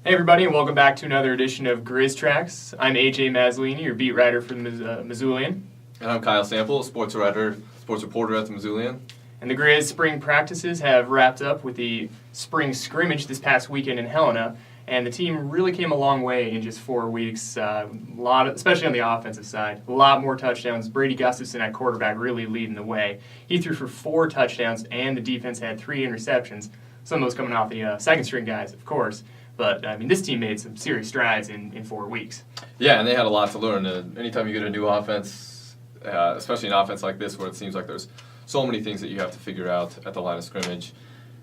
Hey everybody, and welcome back to another edition of Griz Tracks. I'm AJ Mazzolini, your beat writer for the Mazzolian. And I'm Kyle Sample, sports reporter at the Mazzolian. And the Griz spring practices have wrapped up with the spring scrimmage this past weekend in Helena, and the team really came a long way in just 4 weeks. Especially on the offensive side, a lot more touchdowns. Brady Gustafson at quarterback really leading the way. He threw for 4 touchdowns, and the defense had 3 interceptions. Some of those coming off the second string guys, of course. But, this team made some serious strides in 4 weeks. Yeah, and they had a lot to learn. Anytime you get a new offense, especially an offense like this where it seems like there's so many things that you have to figure out at the line of scrimmage,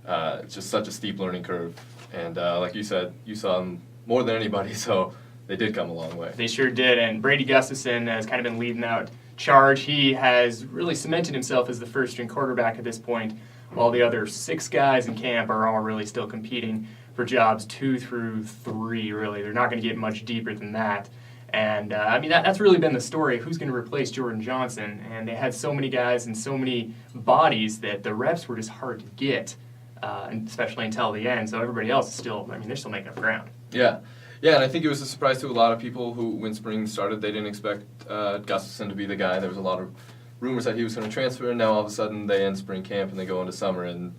it's just such a steep learning curve. And like you said, you saw them more than anybody, so they did come a long way. They sure did, and Brady Gustafson has kind of been leading that charge. He has really cemented himself as the first-string quarterback at this point, while the other 6 guys in camp are all really still competing for jobs 2 through 3, really. They're not going to get much deeper than that. And, that's really been the story of who's going to replace Jordan Johnson. And they had so many guys and so many bodies that the reps were just hard to get, especially until the end. So everybody else is still, they're still making up ground. Yeah, and I think it was a surprise to a lot of people who, when spring started, they didn't expect Gustafson to be the guy. There was a lot of rumors that he was going to transfer, and now all of a sudden they end spring camp and they go into summer, and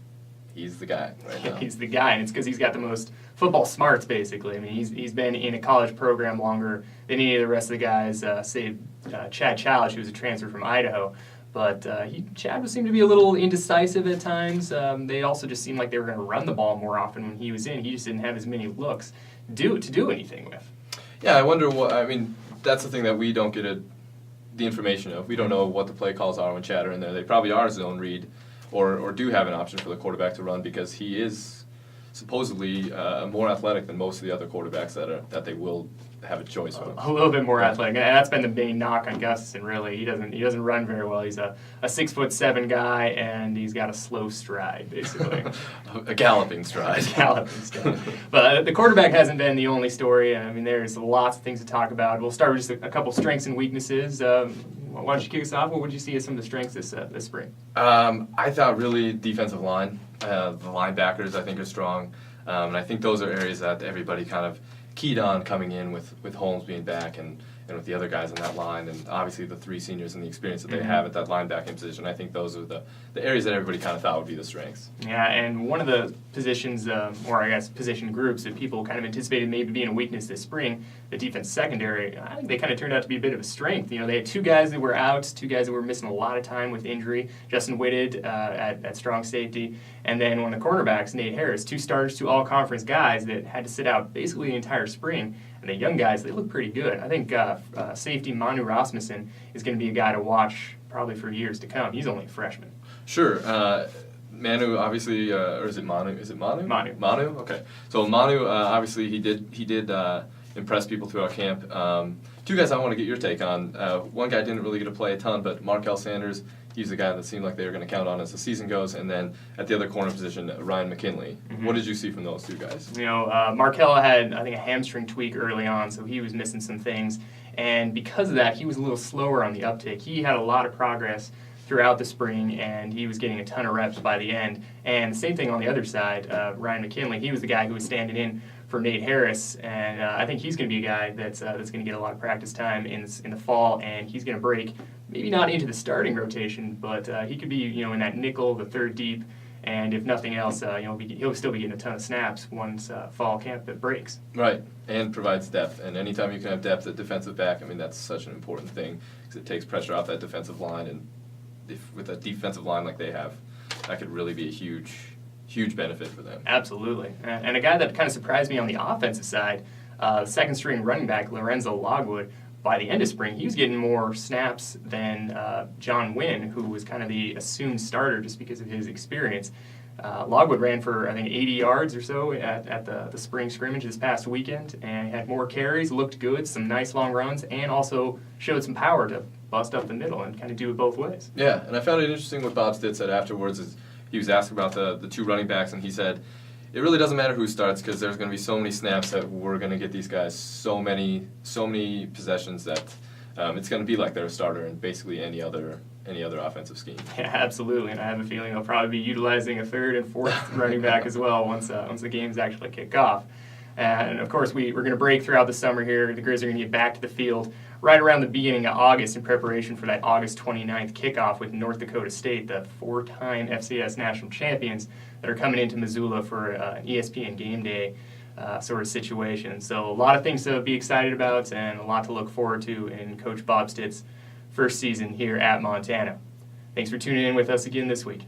he's the guy right now. He's the guy, and it's because he's got the most football smarts, basically. He's been in a college program longer than any of the rest of the guys, save Chad Chalish, who was a transfer from Idaho. But Chad seemed to be a little indecisive at times. They also just seemed like they were going to run the ball more often when he was in. He just didn't have as many looks to do anything with. Yeah, I wonder that's the thing that we don't get the information of. We don't know what the play calls are when Chad are in there. They probably are zone read. Or do have an option for the quarterback to run because he is supposedly more athletic than most of the other quarterbacks that they will have a choice from. A little bit more athletic, and that's been the main knock on Gustafson. Really, he doesn't run very well. He's a 6'7" guy, and he's got a slow stride, basically. A galloping stride. But the quarterback hasn't been the only story. There's lots of things to talk about. We'll start with just a couple strengths and weaknesses. Why don't you kick us off? What would you see as some of the strengths this spring? I thought really defensive line. The linebackers, I think, are strong. And I think those are areas that everybody kind of keyed on coming in with Holmes being back and with the other guys on that line, and obviously the 3 seniors and the experience that they have at that linebacking position. I think those are the areas that everybody kind of thought would be the strengths. Yeah, and one of the positions, position groups that people kind of anticipated maybe being a weakness this spring, the defense secondary, I think they kind of turned out to be a bit of a strength. They had 2 guys that were out, 2 guys that were missing a lot of time with injury. Justin Whitted at strong safety, and then one of the cornerbacks, Nate Harris, 2 starters, 2 all-conference guys that had to sit out basically the entire spring. And the young guys, they look pretty good. I think safety Manu Rasmussen is going to be a guy to watch probably for years to come. He's only a freshman. Sure. Manu, obviously, or is it Manu? Is it Manu? Manu. Manu? Okay. So Manu, obviously, he did impress people throughout camp. 2 guys I want to get your take on. One guy didn't really get to play a ton, but Markel Sanders, he's the guy that seemed like they were going to count on as the season goes. And then at the other corner position, Ryan McKinley. Mm-hmm. What did you see from those 2 guys? Markel had, I think, a hamstring tweak early on, so he was missing some things. And because of that, he was a little slower on the uptake. He had a lot of progress throughout the spring, and he was getting a ton of reps by the end. And the same thing on the other side, Ryan McKinley, he was the guy who was standing in for Nate Harris, and I think he's going to be a guy that's going to get a lot of practice time in the fall, and he's going to break, maybe not into the starting rotation, but he could be in that nickel, the 3rd deep, and if nothing else, he'll still be getting a ton of snaps once fall camp that breaks. Right, and provides depth, and anytime you can have depth at defensive back, that's such an important thing because it takes pressure off that defensive line, and with a defensive line like they have, that could really be a huge benefit for them. Absolutely. And a guy that kind of surprised me on the offensive side, second string running back Lorenzo Logwood, by the end of spring, he was getting more snaps than John Wynn, who was kind of the assumed starter just because of his experience. Logwood ran for, I think, 80 yards or so at the spring scrimmage this past weekend, and he had more carries, looked good, some nice long runs, and also showed some power to bust up the middle and kind of do it both ways. Yeah, and I found it interesting what Bob Stitt said afterwards. Is he was asked about the 2 running backs, and he said, it really doesn't matter who starts because there's going to be so many snaps that we're going to get these guys so many possessions that it's going to be like they're a starter in basically any other offensive scheme. Yeah, absolutely, and I have a feeling they'll probably be utilizing a 3rd and 4th running back as well once the games actually kick off. And of course, we're going to break throughout the summer here. The Griz are going to get back to the field right around the beginning of August in preparation for that August 29th kickoff with North Dakota State, the 4-time FCS national champions that are coming into Missoula for an ESPN game day sort of situation. So a lot of things to be excited about and a lot to look forward to in Coach Bob Stitt's first season here at Montana. Thanks for tuning in with us again this week.